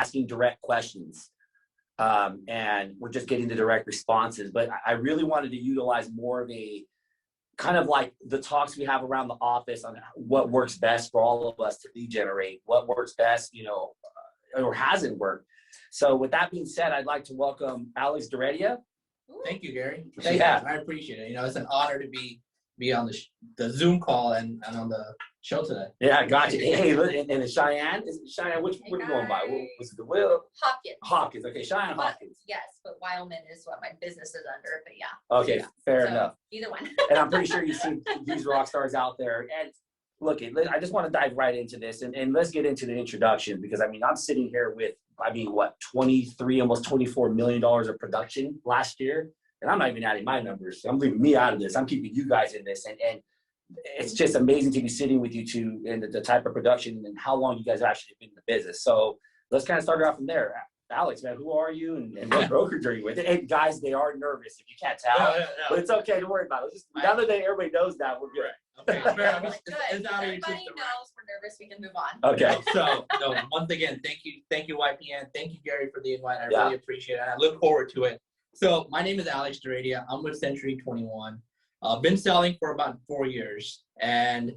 asking direct questions. And we're just getting the direct responses. But I really wanted to utilize more of a kind of like the talks we have around the office on what works best for all of us to lead generate, what works best, or hasn't worked. So with that being said, I'd like to welcome Alex Daredia. Thank you, Gary. Thank you. I appreciate it. It's an honor to be on the Zoom call and on the show today. Yeah, gotcha. Hey, and Cheyenne, which what are you going by? Was it the Will? Hopkins. Okay, Cheyenne Hopkins. Yes, but Wilemon is what my business is under, but yeah. Okay, fair enough. Either one. And I'm pretty sure you've seen these rock stars out there. And look, I just want to dive right into this and let's get into the introduction because, I'm sitting here with, 23, almost $24 million of production last year. And I'm not even adding my numbers. I'm leaving me out of this. I'm keeping you guys in this. And it's just amazing to be sitting with you two and the type of production and how long you guys have actually been in the business. So let's kind of start off from there. Alex, man, who are you and what brokerage are you with? And guys, they are nervous if you can't tell. But it's okay. Don't worry about it. Now that everybody knows that, we're good. Okay. Everybody knows we're nervous. We can move on. Okay. So once again, thank you, YPN. Thank you, Gary, for the invite. I really appreciate it. I look forward to it. So my name is Alex Daredia. I'm with Century 21. Been selling for about 4 years, and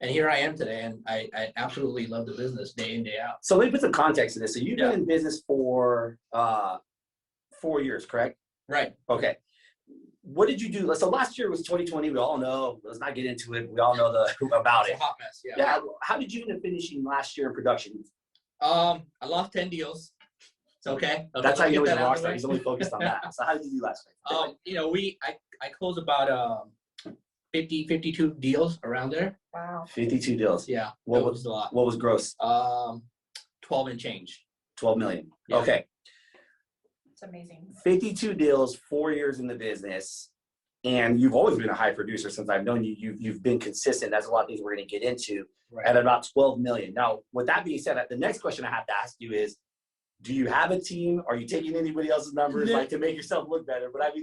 here I am today, and I absolutely love the business day in, day out. So let me put some context to this. So you've been in business for 4 years, correct? Right. Okay. What did you do? So last year was 2020. We all know. Let's not get into it. We all know about it. It's a hot mess. Yeah. How did you end up finishing last year in production? I lost 10 deals. It's okay. That's how you know he's a rock star. He's only focused on that. So how did you do last year? I closed about 52 deals around there. Wow. 52 deals. Yeah. What was a lot? What was gross? 12 and change. 12 million. Yeah. Okay. It's amazing. 52 deals, 4 years in the business, and you've always been a high producer since I've known you. You've been consistent. That's a lot of things we're going to get into at about 12 million. Now, with that being said, the next question I have to ask you is, do you have a team? Are you taking anybody else's numbers to make yourself look better? But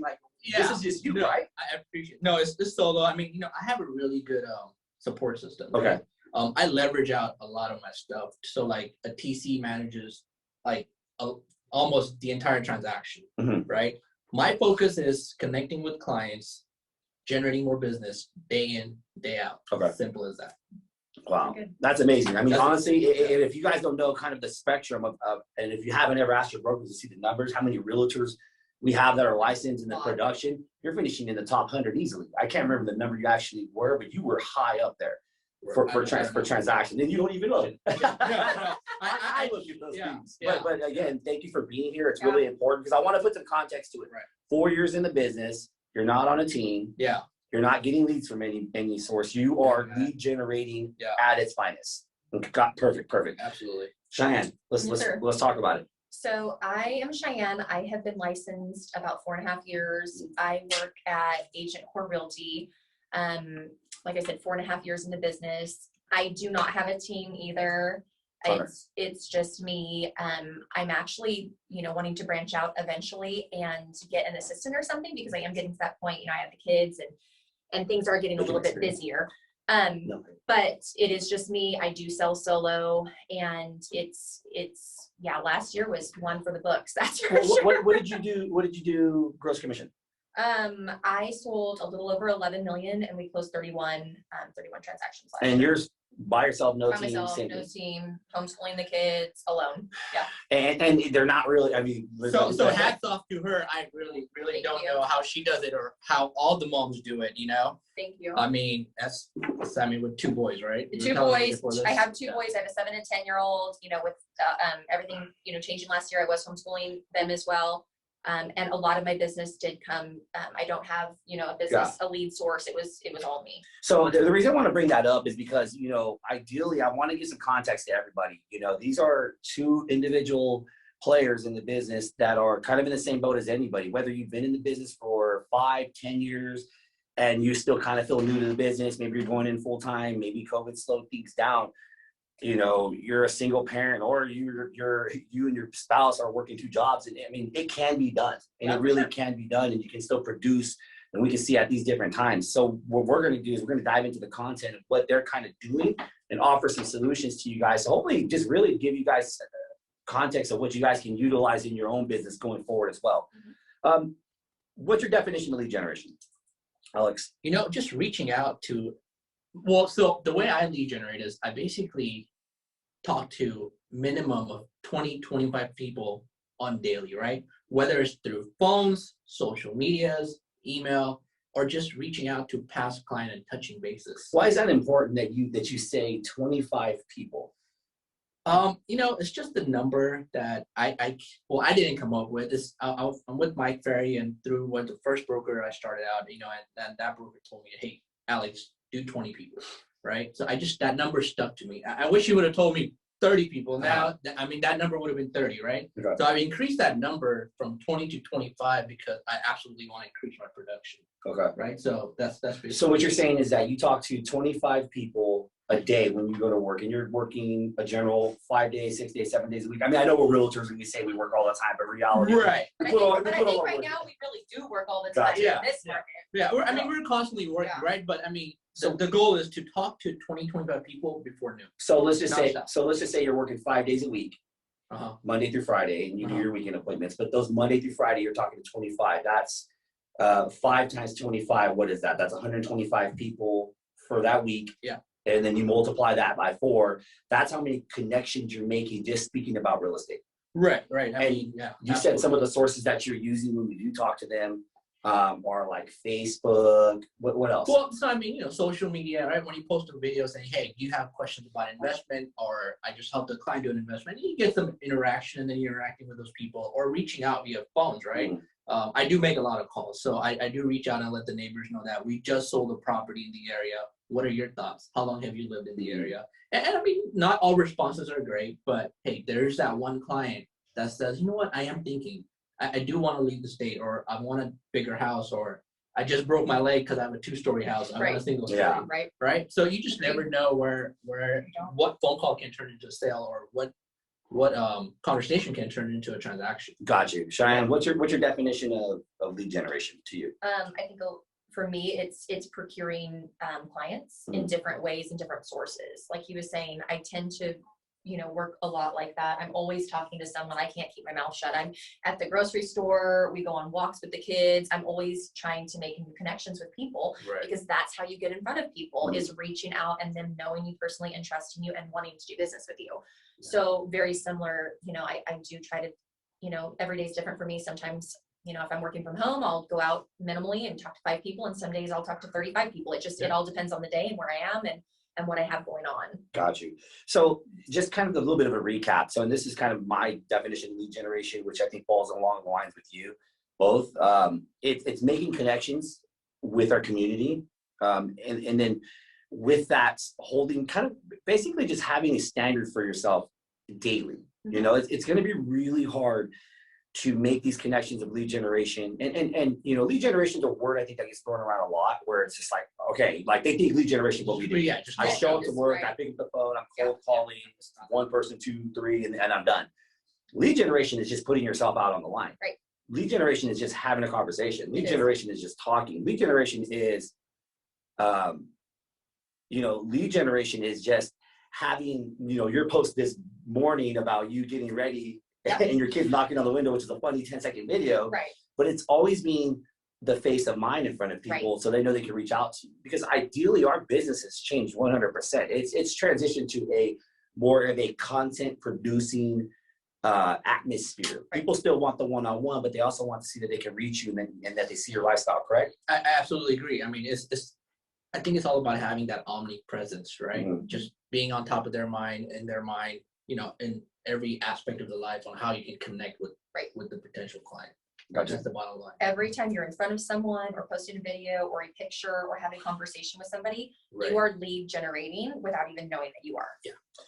this is just you, right? I appreciate it. No, it's solo. I have a really good support system. Okay. Right? I leverage out a lot of my stuff. So like a TC manages almost the entire transaction, right? My focus is connecting with clients, generating more business day in, day out. Okay. Simple as that. Wow, that's amazing. Honestly, if you guys don't know kind of the spectrum of, and if you haven't ever asked your brokers to see the numbers, how many realtors we have that are licensed in the production, you're finishing in the top 100 easily. I can't remember the number you actually were, but you were high up there for transaction, and you don't even know it. I look at those things. Yeah. But again, thank you for being here. It's really important because I want to put some context to it. Right. 4 years in the business, you're not on a team. Yeah. You're not getting leads from any source. You are lead generating at its finest. Perfect. Absolutely. Cheyenne, let's talk about it. So I am Cheyenne. I have been licensed about 4.5 years. I work at Agentcor Realty. Like I said, 4.5 years in the business. I do not have a team either. It's just me. I'm actually, wanting to branch out eventually and get an assistant or something because I am getting to that point. I have the kids and things are getting a little bit busier. But it is just me. I do sell solo, and it's last year was one for the books. That's for sure. What did you do? What did you do gross commission? I sold a little over 11 million, and we closed 31 transactions last year. And yours by yourself, no by team, myself, no team, homeschooling the kids alone. Yeah. And they're not really. So hats off to her. I really don't know how she does it or how all the moms do it. Thank you. That's with 2 boys, right? Two boys. I have 2 boys. I have a 7 and 10-year-old. With everything changing last year, I was homeschooling them as well. And a lot of my business did come. I don't have, a business, a lead source. It was all me. So the reason I want to bring that up is because, ideally I want to give some context to everybody. These are 2 individual players in the business that are kind of in the same boat as anybody, whether you've been in the business for 5, 10 years and you still kind of feel new to the business. Maybe you're going in full time, maybe COVID slowed things down. You're a single parent, or you and your spouse are working 2 jobs, and it can be done, and it really can be done, and you can still produce, and we can see at these different times. So what we're going to do is we're going to dive into the content of what they're kind of doing and offer some solutions to you guys. So hopefully just really give you guys context of what you guys can utilize in your own business going forward as well. What's your definition of lead generation, Alex? You know, just reaching out to, well, so the way I lead generate is I basically talk to minimum of 20, 25 people on daily, right? Whether it's through phones, social medias, email, or just reaching out to past client and touching bases. Why is that important that you say 25 people? You know, it's just the number that I didn't come up with. I'm with Mike Ferry, and through what the first broker I started out, you know, and that broker told me, hey, Alex, do 20 people, right? So that number stuck to me. I wish you would have told me 30 people. Now, I mean, that number would have been 30, right? Okay. So I've increased that number from 20 to 25 because I absolutely want to increase my production. Okay. Right. So that's basically. So what you're saying is that you talk to 25 people a day when you go to work, and you're working a general 5 days, 6 days, 7 days a week. I mean, I know we're realtors and we say we work all the time, but reality. Right. But I think right now we really do work all the time Gotcha. in this market. Yeah. I mean, we're constantly working, right? But I mean, so the goal is to talk to 20, 25 people before noon. So let's just say you're working 5 days a week, Monday through Friday, and you do your weekend appointments. But those Monday through Friday, you're talking to 25. That's 5 times 25. What is that? That's 125 people for that week. Yeah. And then you multiply that by 4. That's how many connections you're making just speaking about real estate. Right. I And mean, yeah. You said some of the sources that you're using when you do talk to them are like Facebook. What else? Well, so I mean, you know, social media, right? When you post a video saying, hey, do you have questions about investment, or I just helped a client do an investment, you get some interaction, and then you're interacting with those people, or reaching out via phones, right? Mm-hmm. I do make a lot of calls. So I do reach out and let the neighbors know that we just sold a property in the area. What are your thoughts? How long have you lived in the area? And I mean, not all responses are great, but hey, there's that one client that says, you know what, I am thinking, I do want to leave the state, or I want a bigger house, or I just broke my leg because I have a 2-story house. I want a single story. Yeah. Right. So you just never know what phone call can turn into a sale, or what conversation can turn into a transaction. Got you. Cheyenne, what's your definition of lead generation to you? I think for me, it's procuring clients in different ways and different sources. Like he was saying, I tend to, you know, work a lot like that. I'm always talking to someone. I can't keep my mouth shut. I'm at the grocery store. We go on walks with the kids. I'm always trying to make new connections with people, because that's how you get in front of people, is reaching out and them knowing you personally and trusting you and wanting to do business with you. So very similar, you know, I do try to, you know, every day is different for me. Sometimes, you know, if I'm working from home, I'll go out minimally and talk to 5 people. And some days I'll talk to 35 people. It all depends on the day and where I am and what I have going on. Got you. So just kind of a little bit of a recap. So, and this is kind of my definition of lead generation, which I think falls along the lines with you both. It's making connections with our community. And then with that, holding kind of basically just having a standard for yourself daily. You know, it's going to be really hard to make these connections of lead generation. And you know, lead generation is a word I think that gets thrown around a lot, where it's just like, okay, like they think lead generation is what we do. Yeah, I show up to work, I pick up the phone, I'm cold calling, one person, 2, 3, and I'm done. Lead generation is just putting yourself out on the line. Right. Lead generation is just having a conversation. Lead generation is just talking. Lead generation is, you know, lead generation is just having, you know, your post this morning about you getting ready and your kids knocking on the window, which is a funny 10-second video. Right. But it's always being the face of mind in front of people, so they know they can reach out to you. Because ideally, our business has changed 100%. It's transitioned to a more of a content producing atmosphere. People still want the one-on-one, but they also want to see that they can reach you and that they see your lifestyle. Correct? I absolutely agree. I mean, I think it's all about having that omnipresence, right? Just being on top of their mind, you know, in every aspect of the life, on how you can connect with the potential client. Gotcha. That's the bottom line. Every time you're in front of someone or posting a video or a picture or having a conversation with somebody, you are lead generating without even knowing that you are.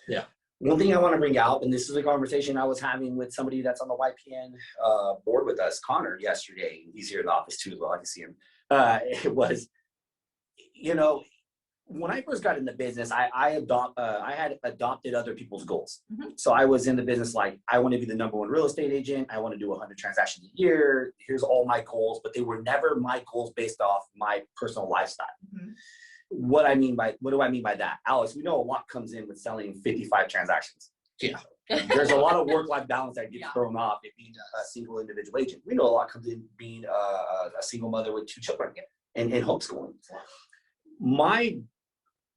Yeah. One thing I want to bring out, and this is a conversation I was having with somebody that's on the YPN board with us, Connor, yesterday. He's here in the office too as well. I can see him. It was, you know, when I first got in the business, I had adopted other people's goals. So I was in the business like, I want to be the number 1 real estate agent. I want to do 100 transactions a year. Here's all my goals, but they were never my goals based off my personal lifestyle. What do I mean by that? Alex, we know a lot comes in with selling 55 transactions. Yeah. There's a lot of work-life balance that gets Yeah. thrown off if being a single individual agent. We know a lot comes in being a single mother with 2 children and homeschooling.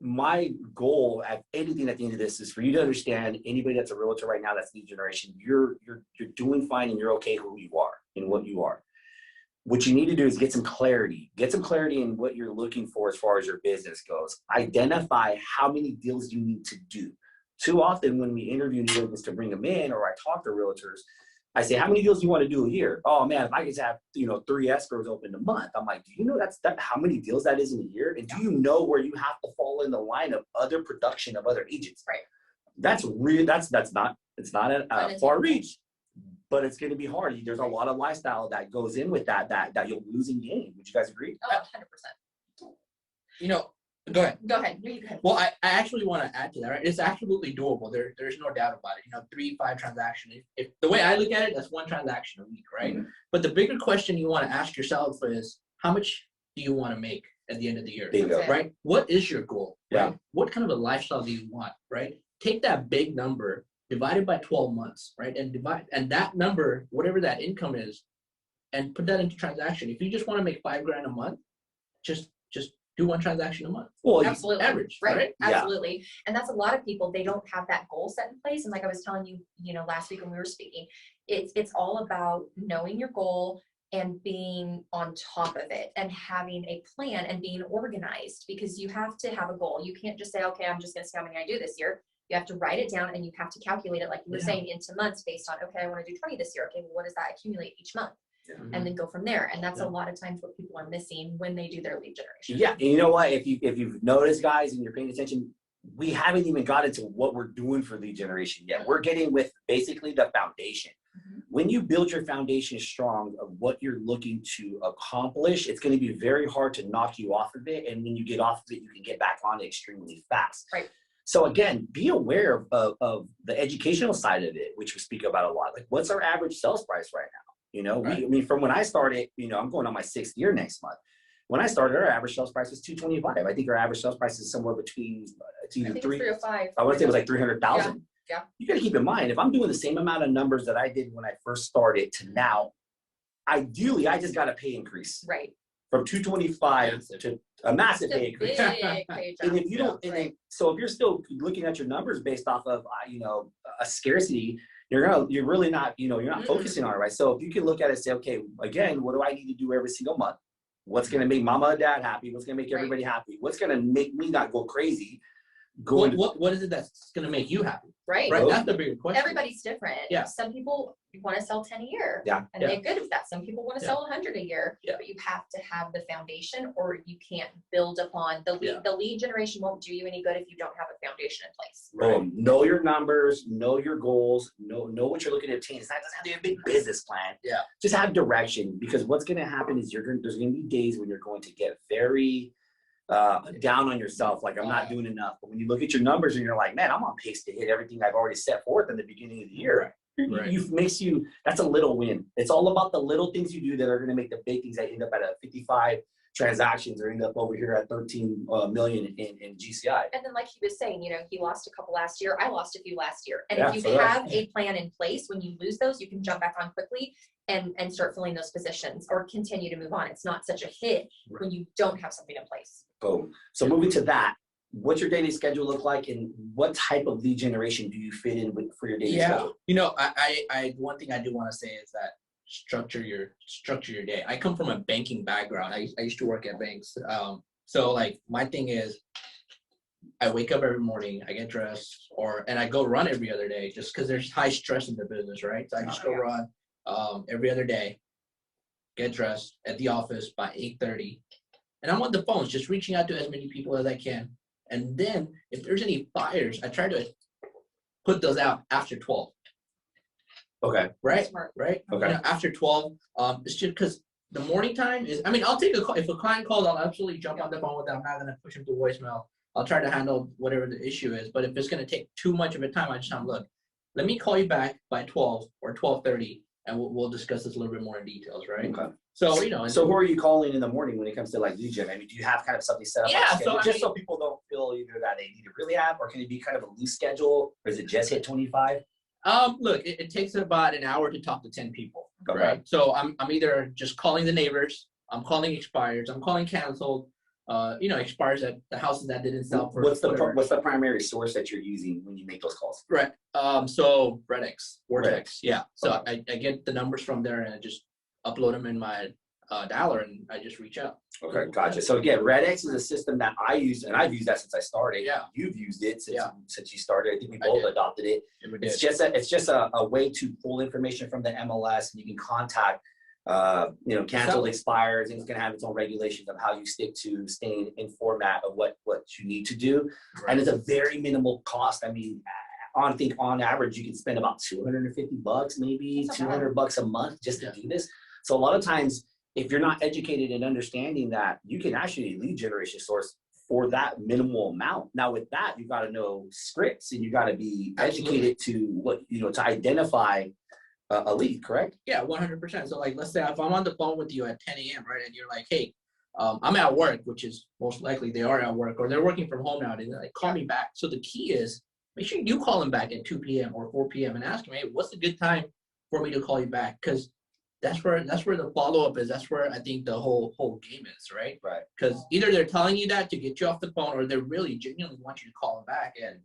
My goal at anything at the end of this is for you to understand, anybody that's a realtor right now that's lead generation, you're doing fine and you're okay who you are and what you are. What you need to do is get some clarity. Get some clarity in what you're looking for as far as your business goes. Identify how many deals you need to do. Too often when we interview new agents to bring them in, or I talk to realtors, I say, how many deals do you want to do a year? Oh man, if I could have 3 escrows open a month. I'm like, do you know how many deals that is in a year? And do you know where you have to fall in the line of other production of other agents? Right. That's real. It's not a far reach, but it's going to be hard. There's a lot of lifestyle that goes in with that you'll lose in game. Would you guys agree? Oh, 100%. Go ahead. Go ahead. No, you go ahead. Well, I actually want to add to that, right? It's absolutely doable. There's no doubt about it. 3, 5 transactions. If the way I look at it, that's 1 transaction a week, right? Mm-hmm. But the bigger question you want to ask yourself is, how much do you want to make at the end of the year? Bingo. Right? What is your goal? Yeah. Right? What kind of a lifestyle do you want? Right? Take that big number, divide it by 12 months, right? And that number, whatever that income is, and put that into transaction. If you just want to make $5,000 a month, just do 1 transaction a month. Well, Absolutely. Average, right? Absolutely. Yeah. And that's a lot of people, they don't have that goal set in place. And like I was telling you, last week when we were speaking, it's all about knowing your goal and being on top of it and having a plan and being organized, because you have to have a goal. You can't just say, okay, I'm just going to see how many I do this year. You have to write it down and you have to calculate it, like you were saying, into months based on, okay, I want to do 20 this year. Okay, well, what does that accumulate each month? And then go from there. And that's a lot of times what people are missing when they do their lead generation. Yeah, and you know what? If you've noticed, guys, and you're paying attention, we haven't even got into what we're doing for lead generation yet. We're getting with basically the foundation. When you build your foundation strong of what you're looking to accomplish, it's going to be very hard to knock you off of it. And when you get off of it, you can get back on it extremely fast. Right. So again, be aware of the educational side of it, which we speak about a lot. Like, what's our average sales price right now? Right. From when I started, I'm going on my 6th year next month. When I started, our average sales price was $225. I think our average sales price is somewhere between it's either 3 or 5. I want to say it was like 300,000. Yeah. You got to keep in mind, if I'm doing the same amount of numbers that I did when I first started to now, ideally, I just got a pay increase. Right. From 225 to a massive pay increase. And if you don't, so if you're still looking at your numbers based off of, a scarcity, you're really not, you're not focusing on it, right? So if you can look at it and say, okay, again, what do I need to do every single month? What's going to make mama and dad happy? What's going to make everybody happy? What's going to make me not go crazy? What is it that's going to make you happy? Right. That's the bigger question. Everybody's different. Yeah. Some people want to sell 10 a year. Yeah. And they're good with that. Some people want to sell 100 a year. Yeah. But you have to have the foundation, or you can't build upon the lead. Yeah. The lead generation won't do you any good if you don't have a foundation in place. Right. Know your numbers, know your goals, know what you're looking to obtain. It doesn't have to be a big business plan. Yeah. Just have direction, because what's going to happen is there's going to be days when you're going to get very down on yourself, like I'm not doing enough. But when you look at your numbers and you're like, man, I'm on pace to hit everything I've already set forth in the beginning of the year. Right. That's a little win. It's all about the little things you do that are going to make the big things that end up at a 55 transactions or end up over here at 13 million in GCI. And then like he was saying, he lost a couple last year. I lost a few last year. And if you have a plan in place, when you lose those, you can jump back on quickly and start filling those positions or continue to move on. It's not such a hit when you don't have something in place. Boom. So moving to that, what's your daily schedule look like, and what type of lead generation do you fit in with for your daily schedule? I one thing I do want to say is that structure your day. I come from a banking background. I used to work at banks. So like my thing is, I wake up every morning, I get dressed, and I go run every other day, just because there's high stress in the business, right? So I just go run every other day, get dressed at the office by 8:30. And I'm on the phones, just reaching out to as many people as I can. And then if there's any fires, I try to put those out after 12. Okay. Right? Smart. Right? Okay. After 12, it's just because the morning time is, I'll take a call. If a client calls, I'll absolutely jump on the phone with them. I'm not going to push them to voicemail. I'll try to handle whatever the issue is. But if it's going to take too much of a time, I just tell them, look, let me call you back by 12 or 12:30, and we'll discuss this a little bit more in details, right? Okay. So, So who are you calling in the morning when it comes to like lead gen? Do you have kind of something set up? Yeah, so people don't feel either that they need to really have, or can it be kind of a loose schedule, or is it just hit 25? Look, it takes about an hour to talk to 10 people, Okay. right? So I'm either just calling the neighbors, I'm calling expires, I'm calling canceled, expires at the houses that didn't sell for What's whatever. the primary source that you're using when you make those calls? Right. So Redx, Vortex, yeah. So Okay. I get the numbers from there and I just upload them in my dialer and I just reach out. Okay, gotcha. So again, RedX is a system that I use, and I've used that since I started. Yeah. You've used it since, Yeah. since you started. I think we I both did. adopted it. And we It's did. just a way to pull information from the MLS, and you can contact, canceled, expires, and it's going to have its own regulations of how you stick to staying in format of what you need to do. Right. And it's a very minimal cost. I mean, I think on average you can spend about $250, maybe $200 a month just to do this. So a lot of times, if you're not educated in understanding that, you can actually lead generation source for that minimal amount. Now with that, you got to know scripts and you got to be educated to to identify a lead, correct? Yeah, 100%. So like, let's say if I'm on the phone with you at 10 a.m., right? And you're like, hey, I'm at work, which is most likely they are at work or they're working from home now. And they're like, call me back. So the key is make sure you call them back at 2 p.m. or 4 p.m. and ask them, hey, what's a good time for me to call you back? Because that's where the follow-up is. That's where I think the whole game is, right? Right. Because either they're telling you that to get you off the phone or they really genuinely want you to call them back and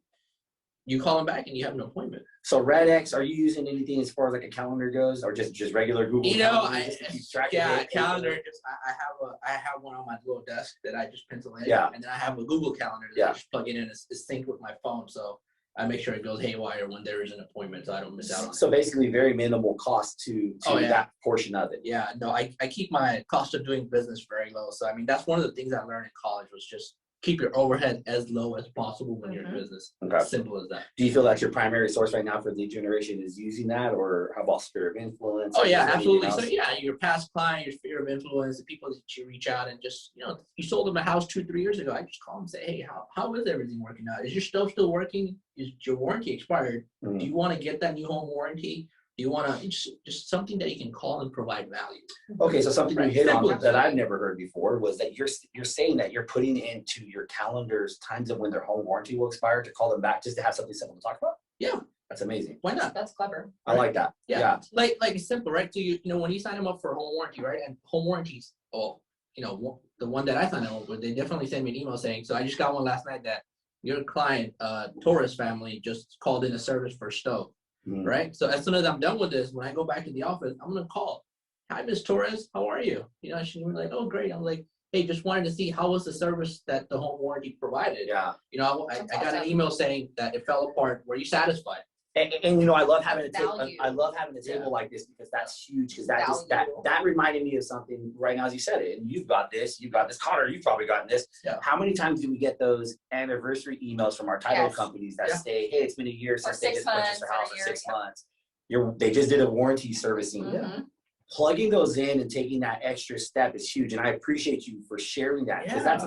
you call them back and you have an appointment. So RedX, are you using anything as far as like a calendar goes, or just regular Google? Calendar. Calendar. Just I have one on my little desk that I just pencil in. Yeah. And then I have a Google Calendar that I just plug it in. It's synced with my phone, so I make sure it goes haywire when there is an appointment, so I don't miss out on it. So basically, very minimal cost to that portion of it. Yeah, no, I keep my cost of doing business very low. So I mean, that's one of the things I learned in college was just keep your overhead as low as possible when you're in business. Okay. Simple as that. Do you feel that your primary source right now for lead generation is using that, or how about sphere of influence? Oh yeah, absolutely. So yeah, your past client, your sphere of influence, the people that you reach out and just, you sold them a house 2-3 years ago. I just call them and say, hey, how is everything working out? Is your stove still working? Is your warranty expired? Mm-hmm. Do you want to get that new home warranty? Do you want to just something that you can call and provide value? Okay, so something you hit Simple. on that I've never heard before was that you're saying that you're putting into your calendars times of when their home warranty will expire to call them back just to have something simple to talk about. Yeah, that's amazing. Why not? That's clever. I like that. Yeah. Like it's simple, right? So when you sign them up for a home warranty, right? And home warranties, the one that I signed up with, they definitely send me an email saying, so I just got one last night that your client, Torres family, just called in a service for stove. Right. So as soon as I'm done with this, when I go back to the office, I'm going to call. Hi, Ms. Torres. How are you? She's like, oh, great. I'm like, hey, just wanted to see how was the service that the home warranty provided. Yeah. I got an email saying that it fell apart. Were you satisfied? And I love having a table. I love having a table like this because that's huge. Because that reminded me of something right now as you said it. And you've got this. Connor, you've probably gotten this. Yeah. How many times do we get those anniversary emails from our title companies that say, "Hey, it's been a year since they just purchased their house, or 6 months. They just did a warranty servicing." Mm-hmm. Plugging those in and taking that extra step is huge, and I appreciate you for sharing that because that's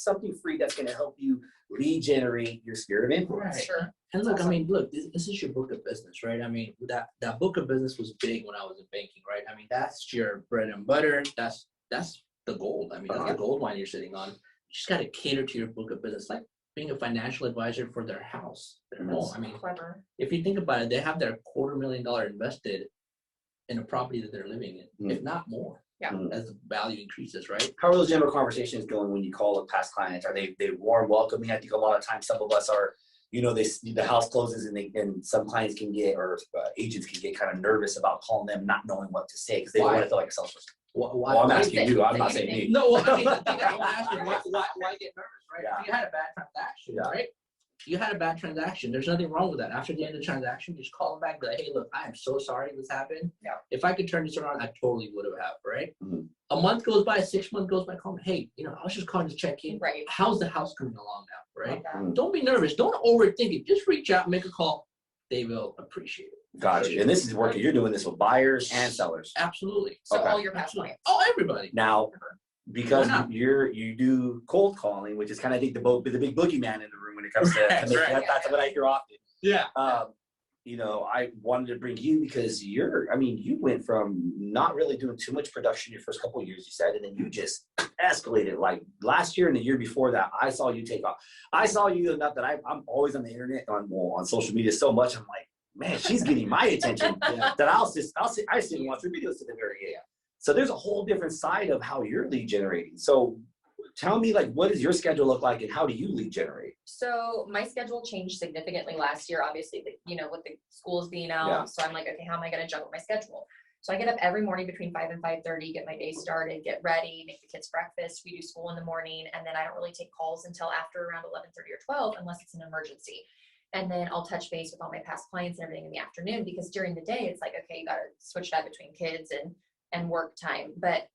something free that's going to help you lead generate your sphere of influence. Right. Sure. And look, this is your book of business, right? I mean, that book of business was big when I was in banking, right? I mean, that's your bread and butter. That's the gold. I mean, that's the gold mine you're sitting on. You just got to cater to your book of business, like being a financial advisor for their house, their home. I mean, clever. If you think about it, they have their $250,000 invested in a property that they're living in, if not more. Yeah. As the value increases, right? How are those general conversations going when you call past clients? Are they warm, welcoming? I think a lot of times some of us are, the house closes and some clients can get, or agents can get kind of nervous about calling them, not knowing what to say because they don't want to feel like a salesperson. Why, I'm asking you. I'm not saying me. No, well, I mean, the thing I'm asking, why get nervous, right? Yeah. If you had a bad transaction, right? You had a bad transaction. There's nothing wrong with that. After the end of the transaction, just call them back and be like, hey, look, I am so sorry this happened. Yeah. If I could turn this around, I totally would have, right? Mm-hmm. A month goes by, 6 months goes by, call me, hey, I was just calling to check in. Right. How's the house coming along now, right? Mm-hmm. Don't be nervous. Don't overthink it. Just reach out, make a call. They will appreciate it. Gotcha. And this is working. You're doing this with buyers and sellers. Absolutely. So all your past clients. Oh, everybody. Now, because you do cold calling, which is kind of, I think, the big boogeyman in the room when it comes to that's what I hear often. Yeah. I wanted to bring you because you went from not really doing too much production your first couple of years, you said, and then you just escalated. Like last year and the year before that, I saw you take off. I saw you enough that I'm always on the internet, on social media so much. I'm like, man, she's getting my attention. That I just didn't watch her videos to the very end. So there's a whole different side of how you're lead generating. So tell me, like, what does your schedule look like and how do you lead generate? So my schedule changed significantly last year, obviously, with the schools being out. So I'm like, okay, how am I going to juggle my schedule? So I get up every morning between 5 and 5:30, get my day started, get ready, make the kids breakfast. We do school in the morning, and then I don't really take calls until after around 11:30 or 12, unless it's an emergency. And then I'll touch base with all my past clients and everything in the afternoon, because during the day it's like, okay, you got to switch that between kids and work time. But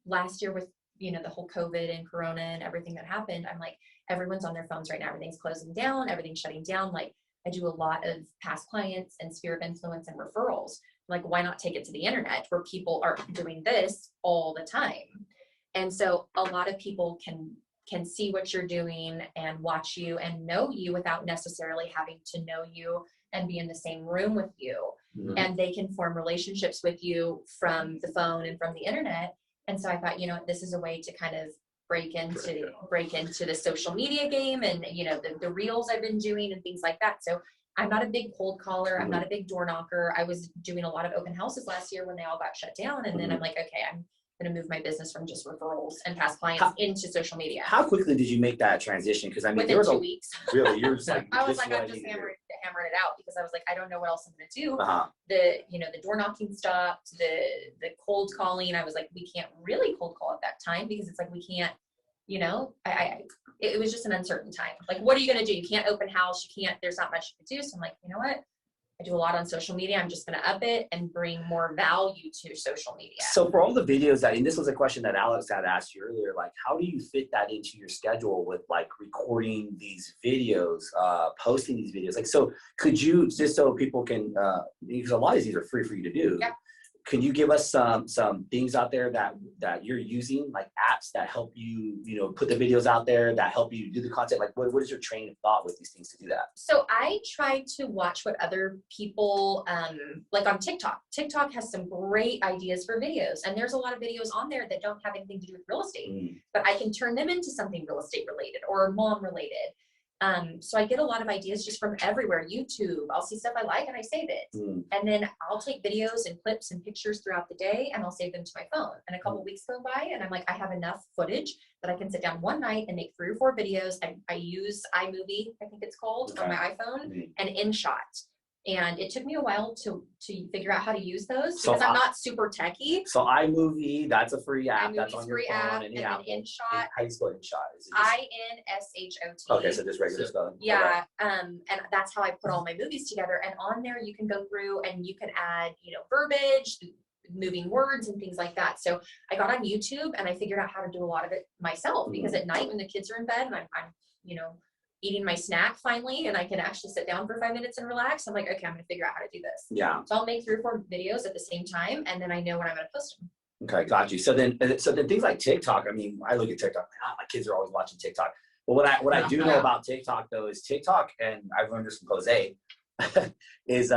last year with the whole COVID and Corona and everything that happened, I'm like, everyone's on their phones right now. Everything's closing down, everything's shutting down. Like, I do a lot of past clients and sphere of influence and referrals. Like, why not take it to the internet where people are doing this all the time? And so a lot of people can see what you're doing and watch you and know you without necessarily having to know you and be in the same room with you. Mm-hmm. And they can form relationships with you from the phone and from the internet. And so I thought, this is a way to kind of break into the social media game and, the reels I've been doing and things like that. So I'm not a big cold caller. I'm not a big door knocker. I was doing a lot of open houses last year when they all got shut down. And then I'm like, okay, I'm going to move my business from just referrals and past clients into social media. How quickly did you make that transition? Because I mean, within 2 weeks. Really, you're just like, I was like, I'm just hammering it out, because I was like, I don't know what else I'm going to do. The door knocking stopped, the cold calling. I was like, we can't really cold call at that time, because it's like, we can't, it was just an uncertain time. Like, what are you going to do? You can't open house. You can't, there's not much you can do. So I'm like, you know what? I do a lot on social media. I'm just going to up it and bring more value to social media. So for all the videos and this was a question that Alex had asked you earlier, like, how do you fit that into your schedule with like recording these videos, posting these videos? Like, so could you, just so people can, because a lot of these are free for you to do. Yeah. Can you give us some things out there that you're using, like apps that help you, put the videos out there, that help you do the content? Like, what is your train of thought with these things to do that? So I try to watch what other people, like on TikTok. TikTok has some great ideas for videos, and there's a lot of videos on there that don't have anything to do with real estate, but I can turn them into something real estate related or mom related. So I get a lot of ideas just from everywhere. YouTube, I'll see stuff I like and I save it. And then I'll take videos and clips and pictures throughout the day and I'll save them to my phone. And a couple of weeks go by and I'm like, I have enough footage that I can sit down one night and make 3 or 4 videos. I use iMovie, I think it's called, on my iPhone, and InShot. And it took me a while to figure out how to use those, because I'm not super techie. So iMovie, that's a free app. iMovie's that's on your free phone. app, and then InShot. How do you spell InShot? Is it INSHOT. Okay, so just regular spelling. Yeah, and that's how I put all my movies together. And on there, you can go through and you can add, verbiage, moving words, and things like that. So I got on YouTube and I figured out how to do a lot of it myself, because at night when the kids are in bed and I'm eating my snack finally, and I can actually sit down for 5 minutes and relax, I'm like, okay, I'm going to figure out how to do this. Yeah. So I'll make 3 or 4 videos at the same time, and then I know when I'm going to post them. Okay, got you. So then things like TikTok, I mean, I look at TikTok, my kids are always watching TikTok. But what I do know about TikTok, though, is TikTok, and I've learned this from Jose, is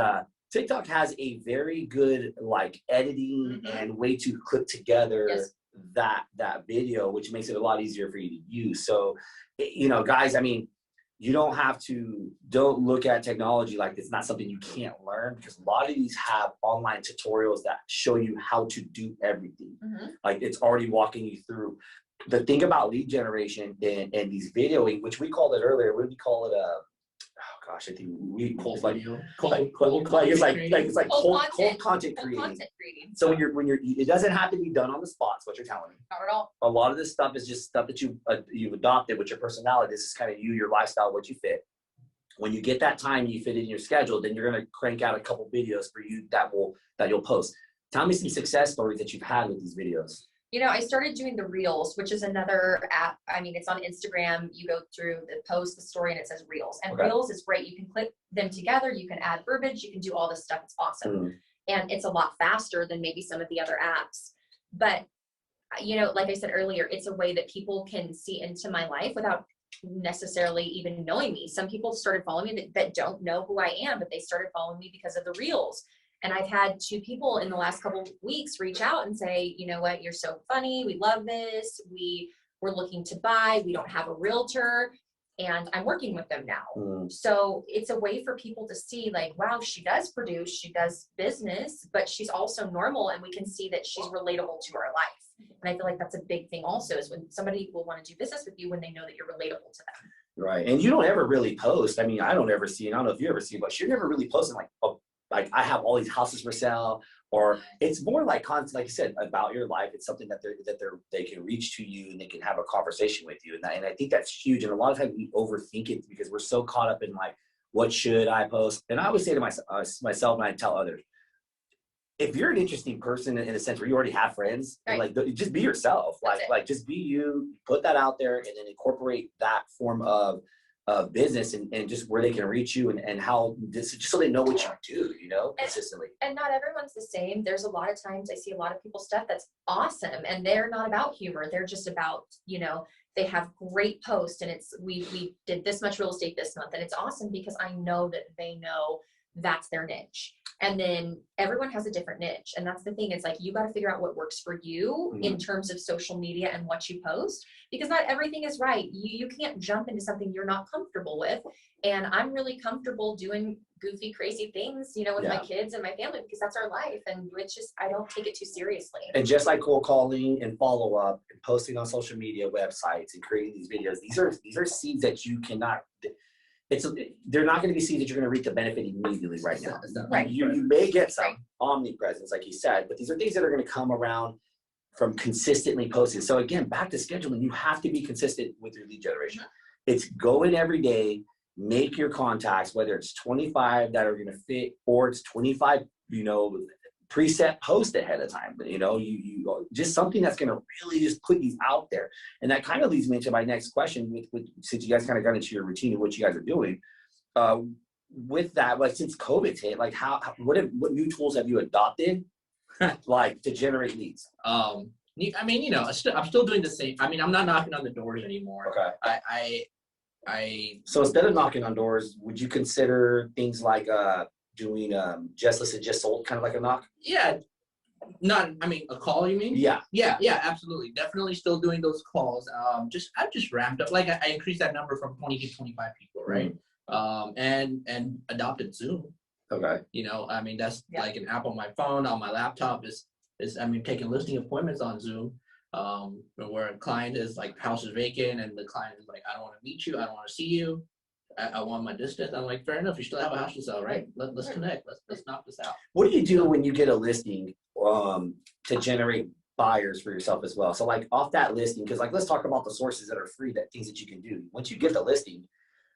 TikTok has a very good like editing and way to clip together that video, which makes it a lot easier for you to use. So, guys, I mean, you don't look at technology like it's not something you can't learn, because a lot of these have online tutorials that show you how to do everything. Like, it's already walking you through. The thing about lead generation and these videoing, which we called it earlier, what did we call it? I think we cold video. It's like cold content creating. So when you're, it doesn't have to be done on the spot. Is what you're telling me. Not at all. A lot of this stuff is just stuff that you've adopted with your personality. This is kind of you, your lifestyle, what you fit. When you get that time, you fit in your schedule, then you're gonna crank out a couple videos for you that you'll post. Tell me some success stories that you've had with these videos. I started doing the Reels, which is another app. I mean, it's on Instagram. You go through the post, the story, and it says Reels. And Reels is great. You can clip them together. You can add verbiage. You can do all this stuff. It's awesome. And it's a lot faster than maybe some of the other apps. But, like I said earlier, it's a way that people can see into my life without necessarily even knowing me. Some people started following me that don't know who I am, but they started following me because of the Reels. And I've had 2 people in the last couple of weeks reach out and say, you know what, you're so funny. We love this. We're looking to buy. We don't have a realtor. and I'm working with them now. So it's a way for people to see like, wow, she does produce, she does business, but she's also normal, and we can see that she's relatable to our life. And I feel like that's a big thing also, is when somebody will want to do business with you when they know that you're relatable to them. Right. And you don't ever really post. I mean, I don't ever see, and I don't know if you ever see, but you're never really posting like, oh, like I have all these houses for sale, or it's more like content, like you said, about your life. It's something that they can reach to you and they can have a conversation with you. And I think that's huge. And a lot of times we overthink it because we're so caught up in like, what should I post? And I always say to myself, and I tell others, if you're an interesting person in a sense where you already have friends, Right. like just be yourself, like just be you, put that out there, and then incorporate that form of business and just where they can reach you and how just so they know what you do, consistently. And not everyone's the same. There's a lot of times I see a lot of people's stuff that's awesome, and they're not about humor. They're just about, they have great posts, and it's, we did this much real estate this month, and it's awesome because I know that they know that's their niche. And then everyone has a different niche. And that's the thing. It's like, you got to figure out what works for you in terms of social media and what you post, because not everything is right. You can't jump into something you're not comfortable with. And I'm really comfortable doing goofy, crazy things, with my kids and my family, because that's our life. And it's just, I don't take it too seriously. And just like cold calling and follow up and posting on social media websites and creating these videos, these are seeds that you cannot, they're not going to be seeds that you're going to reap the benefit immediately right now. Right. You may get some omnipresence, like you said, but these are things that are going to come around from consistently posting. So again, back to scheduling, you have to be consistent with your lead generation. It's go in every day, make your contacts, whether it's 25 that are going to fit or it's 25, preset post ahead of time. You just something that's going to really just put you out there. And that kind of leads me to my next question with since you guys kind of got into your routine and what you guys are doing with that, like since COVID's hit, like what new tools have you adopted like to generate leads? I'm still doing the same. I mean, I'm not knocking on the doors anymore. Okay. So instead of knocking on doors, would you consider things like doing just listed, just sold, kind of like a knock? Yeah. A call, you mean? Yeah, absolutely. Definitely still doing those calls. I've just ramped up. Like I increased that number from 20 to 25 people, right? And adopted Zoom. Okay. That's like an app on my phone, on my laptop is taking listing appointments on Zoom. Where a client is like, house is vacant, and the client is like, I don't want to meet you, I don't want to see you. I want my distance. I'm like, fair enough. You still have a house to sell, right? Let's connect. Let's knock this out. What do you do when you get a listing to generate buyers for yourself as well? So like off that listing, because like let's talk about the sources that are free, that things that you can do. Once you get the listing,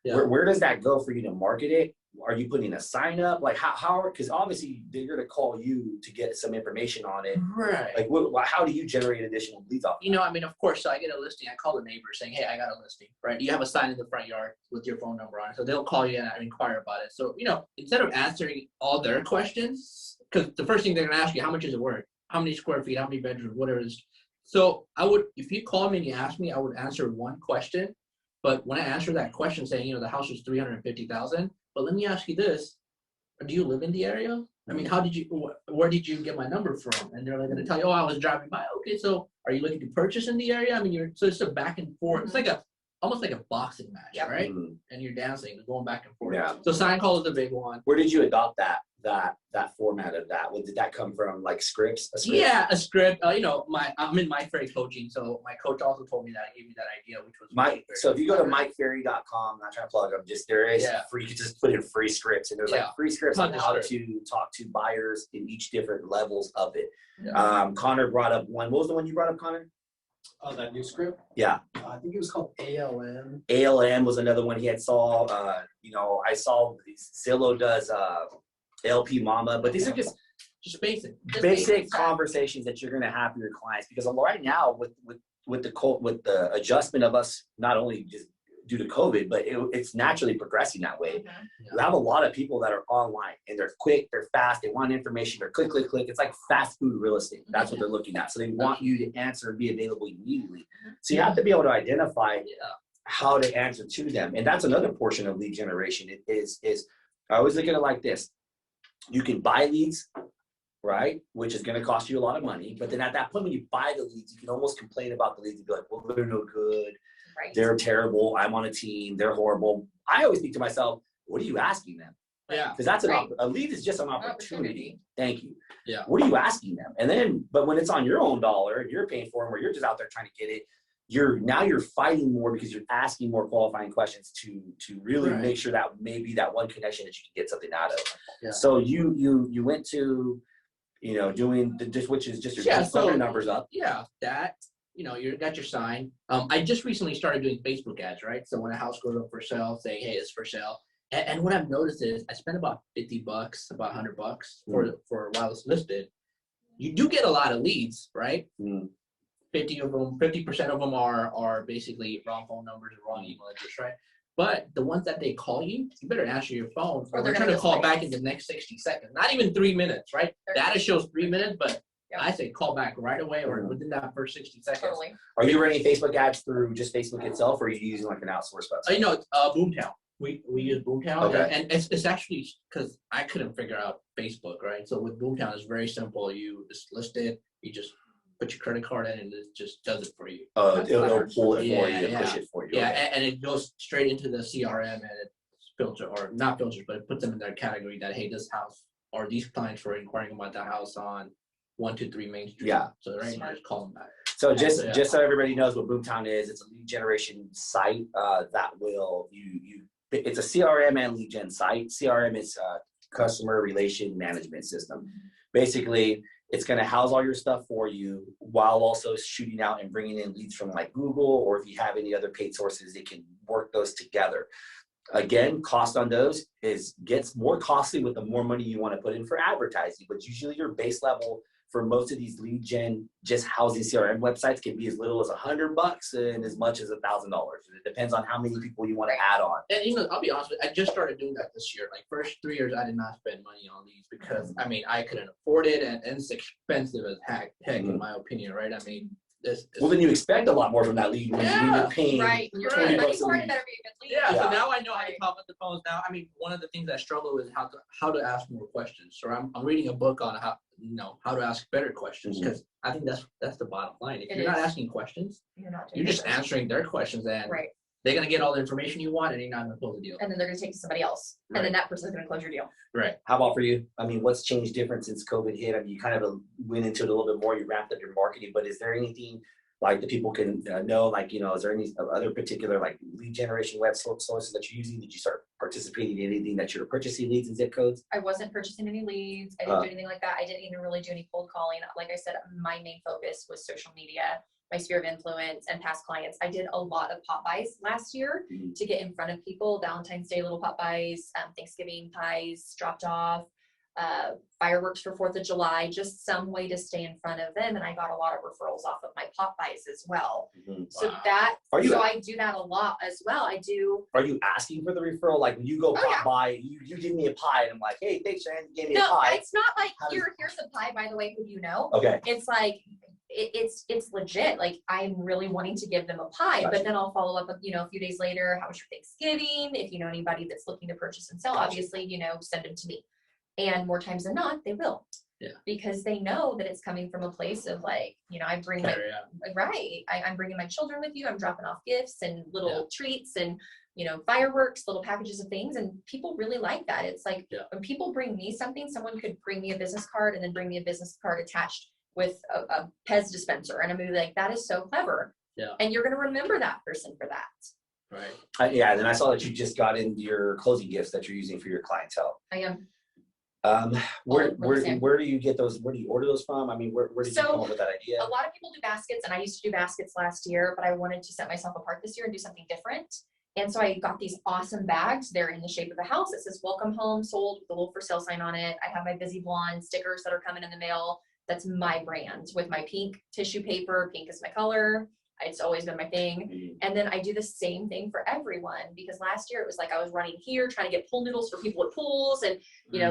where does that go for you to market it? Are you putting a sign up? Like how? Because obviously they're going to call you to get some information on it, right? Like how do you generate additional leads off? Of course. So I get a listing. I call the neighbor saying, "Hey, I got a listing." Right? You have a sign in the front yard with your phone number on it, so they'll call you and inquire about it. So instead of answering all their questions, because the first thing they're going to ask you, how much is it worth? How many square feet? How many bedrooms? Whatever it is. So if you call me and you ask me, I would answer one question. But when I answer that question saying, the house is $350,000, but let me ask you this: do you live in the area? I mean, where did you get my number from? And they're going to tell you, oh, I was driving by. Okay, so are you looking to purchase in the area? I mean, so it's a back and forth. It's like almost like a boxing match, right? And you're dancing, going back and forth. Yeah. So sign call is a big one. Where did you adopt that format of that? Did that come from like scripts? A script? Yeah, a script. I'm in Mike Ferry coaching, so my coach also told me that, gave me that idea, which was Mike. So if you go to MikeFerry.com, not trying to plug them, there is free. You can just put in free scripts, and there's like free scripts on how to talk to buyers in each different levels of it. Connor brought up one. What was the one you brought up, Connor? Oh, that new script? Yeah. I think it was called ALM. ALM was another one he had saw. I saw Zillow does LP Mama, but these are just basic conversations that you're going to have with your clients, because right now with the adjustment of us, not only just due to COVID, but it's naturally progressing that way. You have a lot of people that are online, and they're quick, they're fast, they want information, they're click. It's like fast food real estate. That's what they're looking at. So they want you to answer and be available immediately. So you have to be able to identify how to answer to them. And that's another portion of lead generation. It is I always look at it like this. You can buy leads, right? Which is going to cost you a lot of money. But then at that point, when you buy the leads, you can almost complain about the leads and be like, well, they're no good. Right. They're terrible. I'm on a team. They're horrible. I always think to myself, what are you asking them? Yeah. Because that's Right. a lead is just an opportunity. Thank you. Yeah. What are you asking them? And then, but when it's on your own dollar and you're paying for them, or you're just out there trying to get it, you're fighting more because you're asking more qualifying questions to really Right. make sure that maybe that one connection that you can get something out of. Yeah. So you went to, doing which is just your so your numbers up. Yeah, that you got your sign. I just recently started doing Facebook ads, right? So when a house goes up for sale, saying, "Hey, it's for sale." And what I've noticed is I spend about $50, about $100 for a while it's listed. You do get a lot of leads, right? 50% of them are basically wrong phone numbers or wrong email address, right? But the ones that they call you, you better answer your phone, or they're trying to call back in the next 60 seconds. Not even 3 minutes, right? Data shows 3 minutes, but I say call back right away or within that first 60 seconds. Totally. Are you running Facebook ads through just Facebook itself, or are you using like an outsourced website? Boomtown. We use Boomtown, Okay. and it's actually because I couldn't figure out Facebook, right? So with Boomtown, it's very simple. You just list it, you just put your credit card in, and it just does it for you. Oh, it'll pull it for you and Yeah. push it for you. Yeah, Okay. and it goes straight into the CRM, and it filter or not filters, but it puts them in their category that, hey, this house or these clients were inquiring about the house on 123 Main Street. Yeah. So right now, just call them back. So just so everybody knows what Boomtown is, it's a lead generation site that will it's a CRM and lead gen site. CRM is customer relation management system. Basically, it's going to house all your stuff for you while also shooting out and bringing in leads from like Google, or if you have any other paid sources, it can work those together. Again, cost on those gets more costly with the more money you want to put in for advertising, but usually your base level for most of these lead gen just housing CRM websites can be as little as $100 and as much as $1,000. It depends on how many people you want to add on. And I'll be honest with you, I just started doing that this year. Like first 3 years, I did not spend money on these because I couldn't afford it, and it's expensive as heck in my opinion, right? I mean, well, then you expect a lot more from that lead when you're paying Right. You're $20 paying money a for it, lead. it better be a good lead. Yeah, Yeah. so now I know how to talk with the phones now. I mean, one of the things I struggle with is how to ask more questions. So I'm reading a book on how to ask better questions, because I think that's the bottom line. If you're not asking questions, you're just answering their questions, and Right. they're gonna get all the information you want, and you're not gonna close the deal. And then they're gonna take it to somebody else. And then that person's gonna close your deal. Right. How about for you? I mean, what's changed different since COVID hit? I mean, you kind of went into it a little bit more, you ramped up your marketing, but is there anything like that people can know, like, is there any other particular like lead generation web sources that you're using? Did you start participating in anything that you're purchasing leads and zip codes? I wasn't purchasing any leads. I didn't do anything like that. I didn't even really do any cold calling. Like I said, my main focus was social media, my sphere of influence, and past clients. I did a lot of pop buys last year to get in front of people. Valentine's Day little pop buys, Thanksgiving pies dropped off, fireworks for 4th of July, just some way to stay in front of them. And I got a lot of referrals off of my pop buys as well. So I do that a lot as well. I do. Are you asking for the referral? Like when you go pop by, you give me a pie and I'm like, hey, thanks, Cheyenne, you gave me a pie. No, it's not like here's a pie, by the way, who you know. Okay. It's like it's legit. Like I'm really wanting to give them a pie, but then I'll follow up with, a few days later, how was your Thanksgiving? If you know anybody that's looking to purchase and sell, obviously, send them to me. And more times than not, they will. Yeah. Because they know that it's coming from a place of like, I bring I'm bringing my children with you. I'm dropping off gifts and little treats and, fireworks, little packages of things. And people really like that. It's like when people bring me something, someone could bring me a business card and then bring me a business card attached with a Pez dispenser. And I'm going to be like, that is so clever. Yeah. And you're going to remember that person for that. Right. And then I saw that you just got into your closing gifts that you're using for your clientele. I am. Where do you get those? Where do you order those from? I mean, where did you come up with that idea? A lot of people do baskets, and I used to do baskets last year, but I wanted to set myself apart this year and do something different. And so I got these awesome bags. They're in the shape of a house. It says "Welcome Home," sold with a little for sale sign on it. I have my Busy Blonde stickers that are coming in the mail. That's my brand with my pink tissue paper. Pink is my color. It's always been my thing. And then I do the same thing for everyone, because last year it was like I was running here trying to get pool noodles for people at pools, and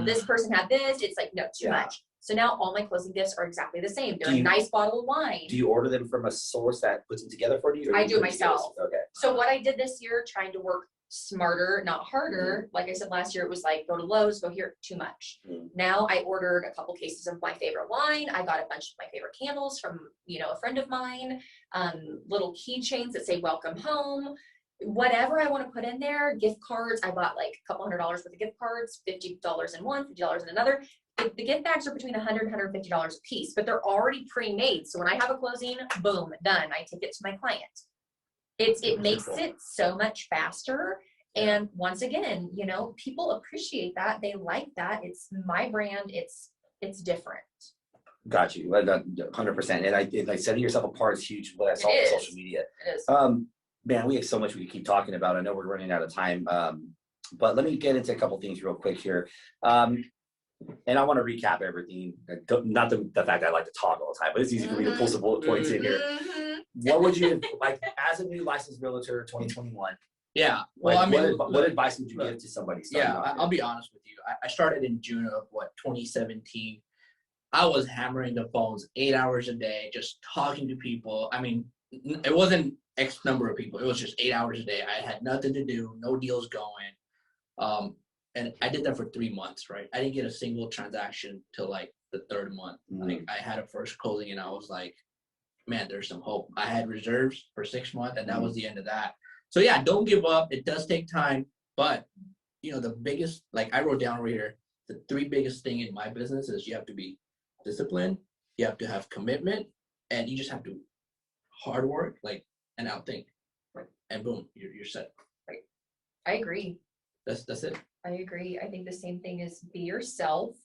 this person had this. It's like, no, too much. So now all my closing gifts are exactly the same. They're a nice bottle of wine. Do you order them from a source that puts them together for you? I do it myself. Okay. So what I did this year, trying to work smarter, not harder. Like I said, last year, it was like, go to Lowe's, go here, too much. Now I ordered a couple cases of my favorite wine. I got a bunch of my favorite candles from, a friend of mine, little keychains that say welcome home, whatever I want to put in there, gift cards. I bought like a couple $100 worth of gift cards, $50 in one, $50 in another. The gift bags are between $100 and $150 a piece, but they're already pre-made. So when I have a closing, boom, done. I take it to my client. It makes it so much faster. And once again, people appreciate that. They like that. It's my brand. It's different. Got you. 100%. And like setting yourself apart is huge. What I saw on social media. It is. Man, we have so much we could keep talking about. I know we're running out of time. But let me get into a couple things real quick here. And I want to recap everything. Not the fact that I like to talk all the time, but it's easy for me to pull some bullet points in here. What would you, like, as a new licensed realtor 2021? Yeah. Well, what advice would you give to somebody? I'll be honest with you. I started in June of 2017. I was hammering the phones 8 hours a day, just talking to people. I mean, it wasn't X number of people. It was just 8 hours a day. I had nothing to do, no deals going. And I did that for 3 months, right? I didn't get a single transaction till like the third month. Like I had a first closing and I was like, man, there's some hope. I had reserves for 6 months and that was the end of that. So yeah, don't give up. It does take time, but the biggest, like I wrote down right here, the 3 biggest thing in my business is you have to be disciplined, you have to have commitment, and you just have to hard work, and outthink. Right. And boom, you're set. Right. I agree. That's it. I agree. I think the same thing is be yourself.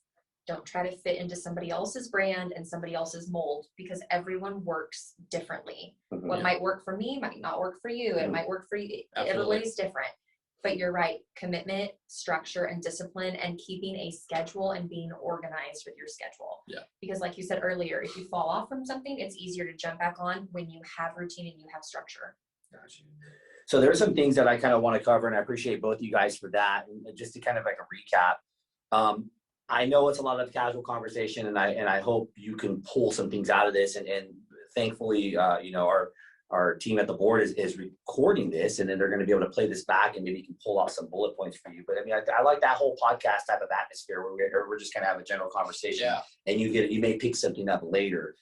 Don't try to fit into somebody else's brand and somebody else's mold, because everyone works differently. What might work for me might not work for you. It might work for you. Absolutely. Everybody's different. But you're right. Commitment, structure, and discipline, and keeping a schedule and being organized with your schedule. Yeah. Because like you said earlier, if you fall off from something, it's easier to jump back on when you have routine and you have structure. Gotcha. So there's some things that I kind of want to cover, and I appreciate both of you guys for that. And just to kind of like a recap, I know it's a lot of casual conversation, and I hope you can pull some things out of this. And thankfully, our team at the board is recording this, and then they're going to be able to play this back and maybe can pull out some bullet points for you. But I mean, I like that whole podcast type of atmosphere where we're just going to have a general conversation, and you may pick something up later.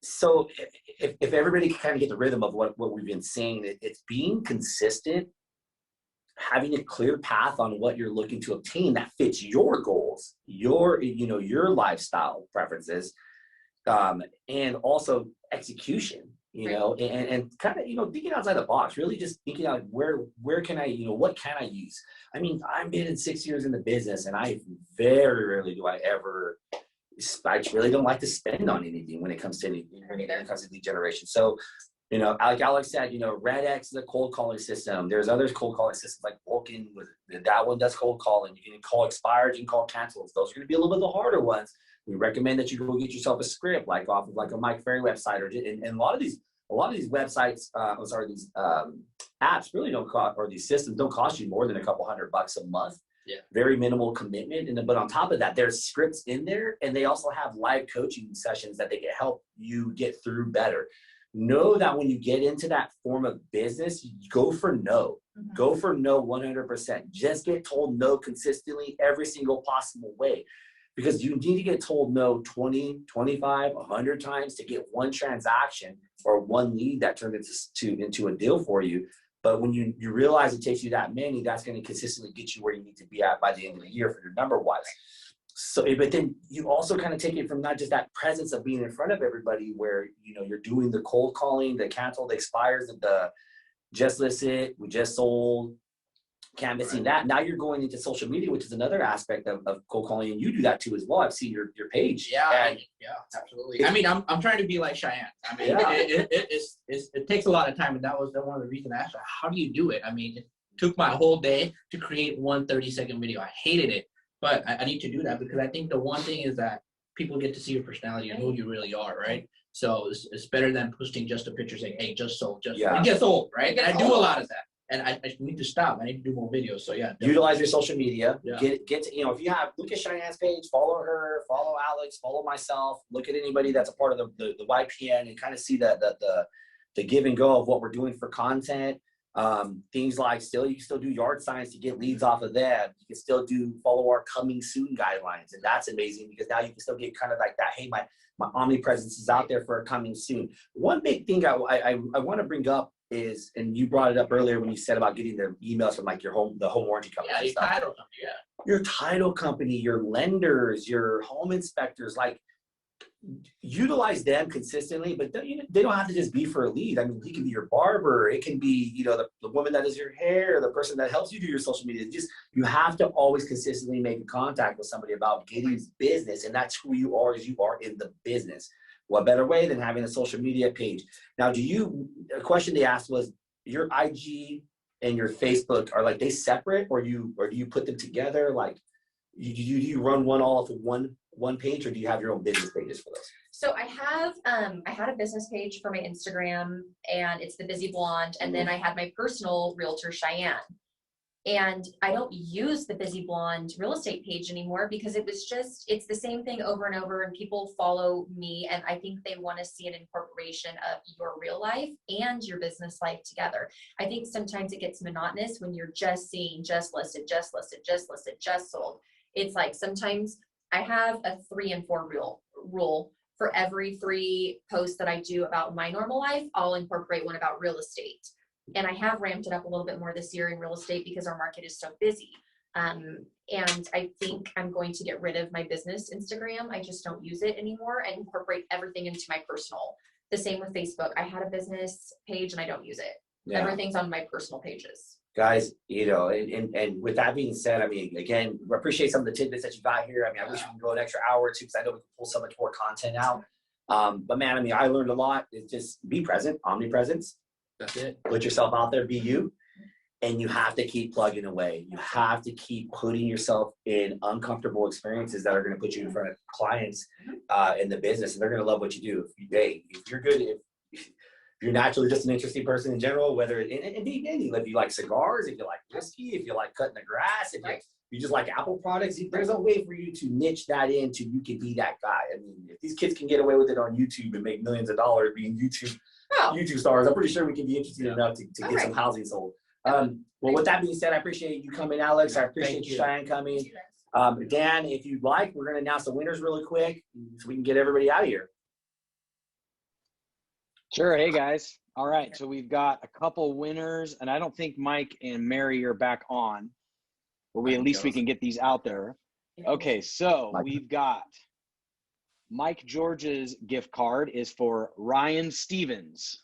So if everybody can kind of get the rhythm of what we've been saying, it's being consistent, having a clear path on what you're looking to obtain that fits your goals, your lifestyle preferences, and also execution, and kind of, thinking outside the box, really just thinking out where can I, what can I use? I mean, I've been in 6 years in the business, and I very rarely do I ever, I really don't like to spend on anything when it comes to lead generation. So, like Alex said, Red X is a cold calling system. There's other cold calling systems like Vulcan. That one does cold calling. You can call expired, you can call cancels. Those are going to be a little bit the harder ones. We recommend that you go get yourself a script, like off of like a Mike Ferry website, and a lot of these websites, these apps really don't cost, or these systems don't cost you more than a couple $100 a month. Yeah. Very minimal commitment. But on top of that, there's scripts in there, and they also have live coaching sessions that they can help you get through better. Know that when you get into that form of business, you go for no. Go for no 100%. Just get told no consistently every single possible way. Because you need to get told no 20, 25, 100 times to get one transaction or one lead that turned into a deal for you. But when you realize it takes you that many, that's going to consistently get you where you need to be at by the end of the year for your number-wise. So, but then you also kind of take it from not just that presence of being in front of everybody where, you're doing the cold calling, the cancel, the expires, the just listed, we just sold, canvassing that. Now you're going into social media, which is another aspect of cold calling, and you do that too as well. I've seen your page. Yeah, absolutely. I mean, I'm trying to be like Cheyenne. I mean, it takes a lot of time, and that was one of the reasons I asked her, how do you do it? I mean, it took my whole day to create one 30-second video. I hated it, but I need to do that because I think the one thing is that people get to see your personality and who you really are, right? So it's better than posting just a picture saying, hey, just sold, it gets old, right? And I do a lot of that. And I need to stop. I need to do more videos. So yeah, definitely. Utilize your social media. Yeah. Get to, if you have, look at Cheyenne's page, follow her, follow Alex, follow myself, look at anybody that's a part of the YPN and kind of see the give and go of what we're doing for content. Things like you can still do yard signs to get leads off of them. You can still follow our coming soon guidelines. And that's amazing because now you can still get kind of like that. Hey, my omnipresence is out there for a coming soon. One big thing I want to bring up is, and you brought it up earlier when you said about getting the emails from like the home warranty company. Yeah, your title company, yeah. Your title company, your lenders, your home inspectors, like utilize them consistently, but they don't have to just be for a lead. I mean, he can be your barber. It can be, the woman that does your hair, the person that helps you do your social media. You have to always consistently make contact with somebody about getting business. And that's who you are, you are in the business. What better way than having a social media page? Now, a question they asked was, your IG and your Facebook, are like they separate, or do you put them together? Like, do you run one all off of one page, or do you have your own business pages for those? So I had a business page for my Instagram, and it's the Busy Blonde, and then I had my personal realtor Cheyenne. And I don't use the Busy Blonde real estate page anymore because it's the same thing over and over, and people follow me, and I think they want to see an incorporation of your real life and your business life together. I think sometimes it gets monotonous when you're just seeing just listed, just listed, just listed, just sold. It's like sometimes I have a 3 and 4 rule. For every 3 posts that I do about my normal life, I'll incorporate one about real estate. And I have ramped it up a little bit more this year in real estate because our market is so busy. And I think I'm going to get rid of my business Instagram. I just don't use it anymore and incorporate everything into my personal. The same with Facebook. I had a business page and I don't use it. Yeah. Everything's on my personal pages. Guys, and with that being said, I mean, again, we appreciate some of the tidbits that you got here. I mean, I wish we could go an extra hour or two because I know we can pull so much more content out. But man, I mean, I learned a lot. It's just be present, omnipresence. That's it. Put yourself out there, be you. And you have to keep plugging away. You have to keep putting yourself in uncomfortable experiences that are going to put you in front of clients in the business, and they're going to love what you do. If you're good, if you're naturally just an interesting person in general, whether if you like cigars, if you like whiskey, if you like cutting the grass, if you just like Apple products, there's a way for you to niche that into. You can be that guy. I mean, if these kids can get away with it on YouTube and make millions of dollars being YouTube stars, I'm pretty sure we can be interesting enough to get some housing sold. Well, with that being said, I appreciate you coming, Alex. I appreciate Cheyenne coming. Dan, if you'd like, we're going to announce the winners really quick so we can get everybody out of here. Sure. Hey, guys. All right. So we've got a couple winners, and I don't think Mike and Mary are back on, but at least we can get these out there. Okay. So we've got Mike George's gift card is for Ryan Stevens.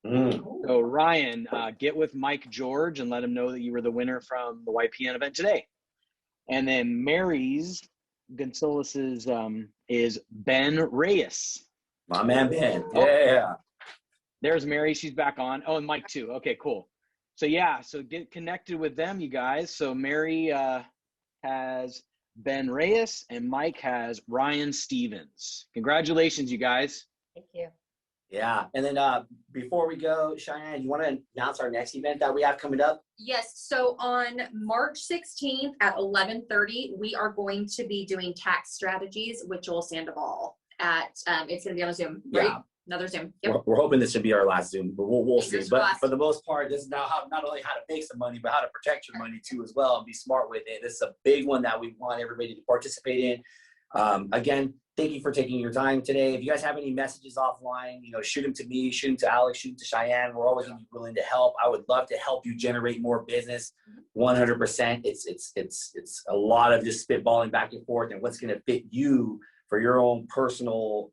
So Ryan, get with Mike George and let him know that you were the winner from the YPN event today. And then Mary's Gonzalez's is Ben Reyes. My man Ben. Yeah. There's Mary. She's back on. Oh, and Mike too. Okay, cool. So yeah, so get connected with them, you guys. So Mary has Ben Reyes and Mike has Ryan Stevens. Congratulations, you guys. Thank you. Yeah. And then before we go, Cheyenne, you want to announce our next event that we have coming up? Yes. So on March 16th at 11:30, we are going to be doing tax strategies with Joel Sandoval it's going to be on a Zoom, right? Yeah. Another Zoom. Yep. We're hoping this should be our last Zoom, but we'll see. But for the most part, this is now not only how to make some money, but how to protect your money too as well and be smart with it. This is a big one that we want everybody to participate in. Again, thank you for taking your time today. If you guys have any messages offline, shoot them to me, shoot them to Alex, shoot them to Cheyenne. We're always going to be willing to help. I would love to help you generate more business. 100%. It's a lot of just spitballing back and forth and what's going to fit you for your own personal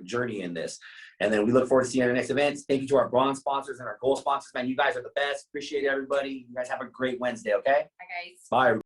journey in this. And then we look forward to seeing you at our next events. Thank you to our bronze sponsors and our gold sponsors. Man, you guys are the best. Appreciate everybody. You guys have a great Wednesday, okay? Bye, guys. Bye.